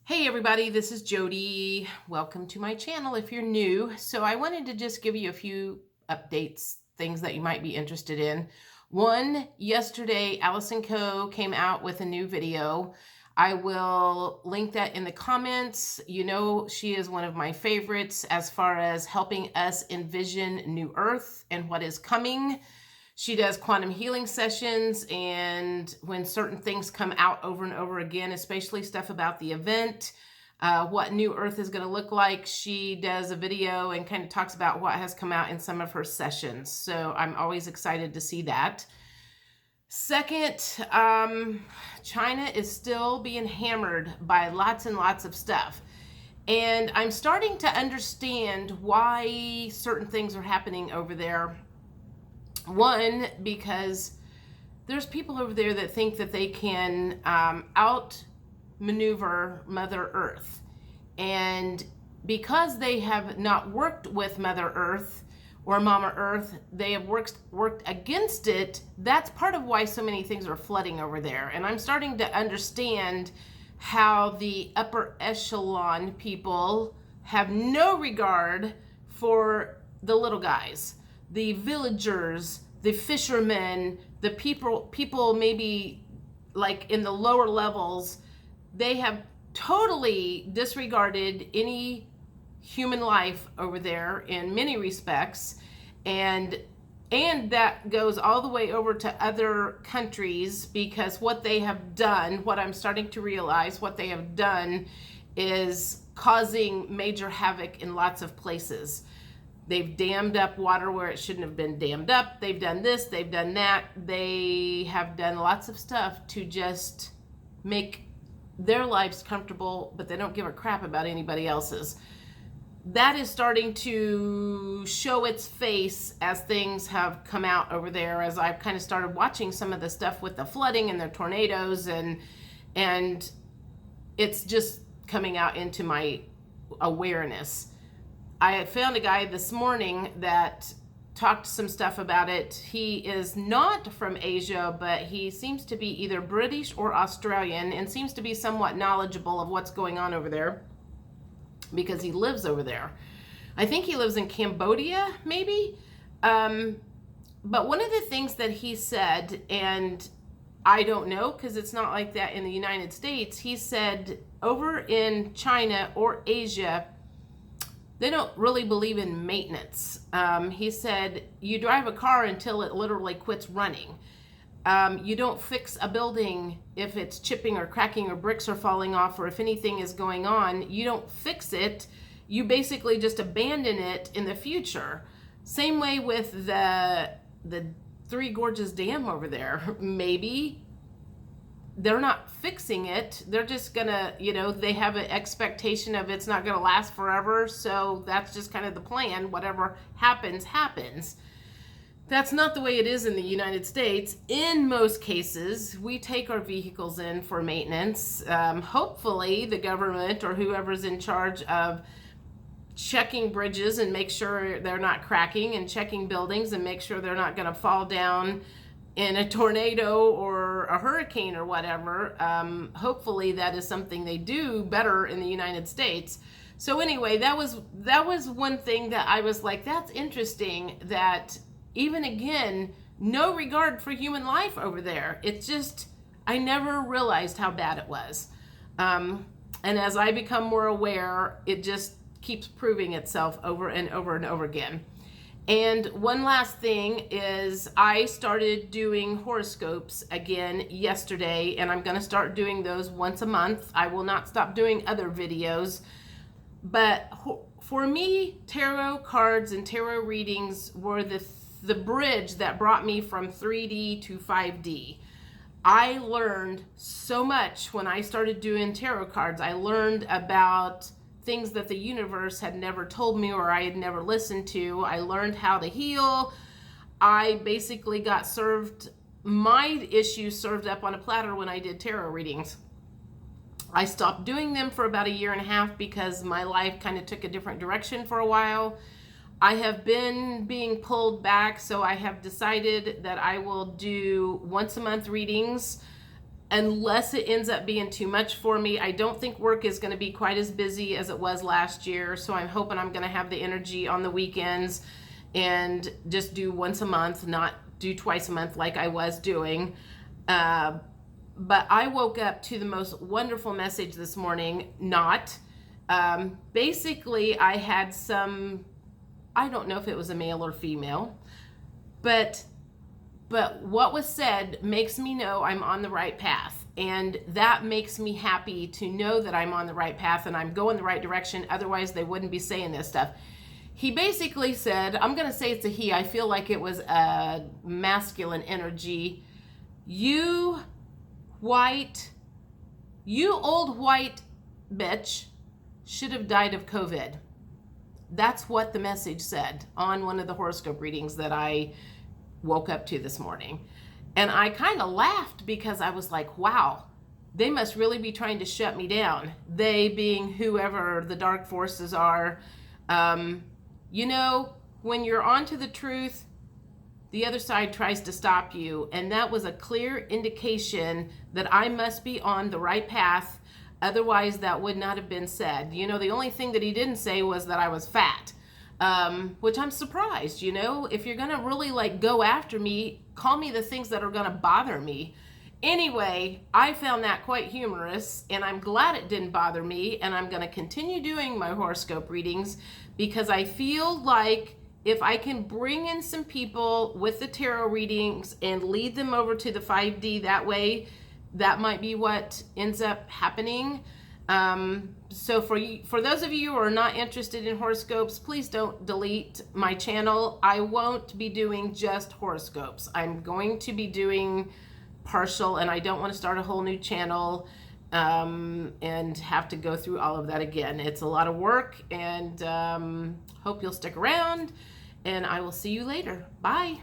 Hey everybody, this is Jody. Welcome to my channel if you're new. So I wanted to just give you a few updates, things that you might be interested in. One, yesterday Allison Co came out with a new video. I will link that in the comments. You know, she is one of my favorites as far as helping us envision New Earth and what is coming. She does quantum healing sessions, and when certain things come out over and over again, especially stuff about the event, what New Earth is going to look like, she does a video and kind of talks about what has come out in some of her sessions. So I'm always excited to see that. Second, China is still being hammered by lots and lots of stuff. And I'm starting to understand why certain things are happening over there. One, because there's people over there that think that they can outmaneuver Mother Earth. And because they have not worked with Mother Earth or Mama Earth, they have worked against it. That's part of why so many things are flooding over there. And I'm starting to understand how the upper echelon people have no regard for the little guys, the villagers, the fishermen, the people maybe like in the lower levels. They have totally disregarded any human life over there in many respects, and that goes all the way over to other countries, because what they have done, what I'm starting to realize, what they have done is causing major havoc in lots of places. They've dammed up water where it shouldn't have been dammed up. They've done this, they've done that. They have done lots of stuff to just make their lives comfortable, but they don't give a crap about anybody else's. That is starting to show its face as things have come out over there, as I've kind of started watching some of the stuff with the flooding and the tornadoes, and it's just coming out into my awareness. I found a guy this morning that talked some stuff about it. He is not from Asia, but he seems to be either British or Australian and seems to be somewhat knowledgeable of what's going on over there because he lives over there. I think he lives in Cambodia, maybe. But one of the things that he said, and I don't know because it's not like that in the United States, he said over in China or Asia, they don't really believe in maintenance. He said, you drive a car until it literally quits running. You don't fix a building if it's chipping or cracking or bricks are falling off, or if anything is going on. You don't fix it. You basically just abandon it in the future. Same way with the Three Gorges Dam over there. Maybe they're not fixing it. They're just gonna, they have an expectation of it's not gonna last forever. So that's just kind of the plan. Whatever happens, happens. That's not the way it is in the United States. In most cases, we take our vehicles in for maintenance. Hopefully the government or whoever's in charge of checking bridges and make sure they're not cracking, and checking buildings and make sure they're not gonna fall down in a tornado or a hurricane or whatever. Hopefully that is something they do better in the United States. So anyway, that was one thing that I was like, that's interesting, that even again, no regard for human life over there. It's just, I never realized how bad it was. And as I become more aware, it just keeps proving itself over and over and over again. And one last thing is, I started doing horoscopes again yesterday, and I'm going to start doing those once a month. I will not stop doing other videos. But for me, tarot cards and tarot readings were the bridge that brought me from 3D to 5D. I learned so much when I started doing tarot cards. I learned about things that the universe had never told me or I had never listened to. I learned how to heal. I basically got my issues served up on a platter when I did tarot readings. I stopped doing them for about 1.5 years because my life kind of took a different direction for a while. I have been being pulled back, so I have decided that I will do once a month readings. unless it ends up being too much for me. I don't think work is going to be quite as busy as it was last year, so I'm hoping I'm going to have the energy on the weekends and just do once a month, not do twice a month like I was doing. But I woke up to the most wonderful message this morning. Basically, I had I don't know if it was a male or female, but what was said makes me know I'm on the right path. And that makes me happy to know that I'm on the right path and I'm going the right direction. Otherwise, they wouldn't be saying this stuff. He basically said, I'm going to say it's a he. I feel like it was a masculine energy. You old white bitch should have died of COVID. That's what the message said on one of the horoscope readings that I woke up to this morning. And I kind of laughed because I was like, wow, they must really be trying to shut me down. They being whoever the dark forces are. You know, when you're onto the truth, the other side tries to stop you. And that was a clear indication that I must be on the right path. Otherwise, that would not have been said. You know, the only thing that he didn't say was that I was fat, which I'm surprised. You know, if you're going to really like go after me, call me the things that are going to bother me. Anyway, I found that quite humorous, and I'm glad it didn't bother me. And I'm going to continue doing my horoscope readings because I feel like if I can bring in some people with the tarot readings and lead them over to the 5D that way, that might be what ends up happening. So for those of you who are not interested in horoscopes, please don't delete my channel. I won't be doing just horoscopes. I'm going to be doing partial, and I don't want to start a whole new channel and have to go through all of that again. It's a lot of work, and hope you'll stick around, and I will see you later. Bye.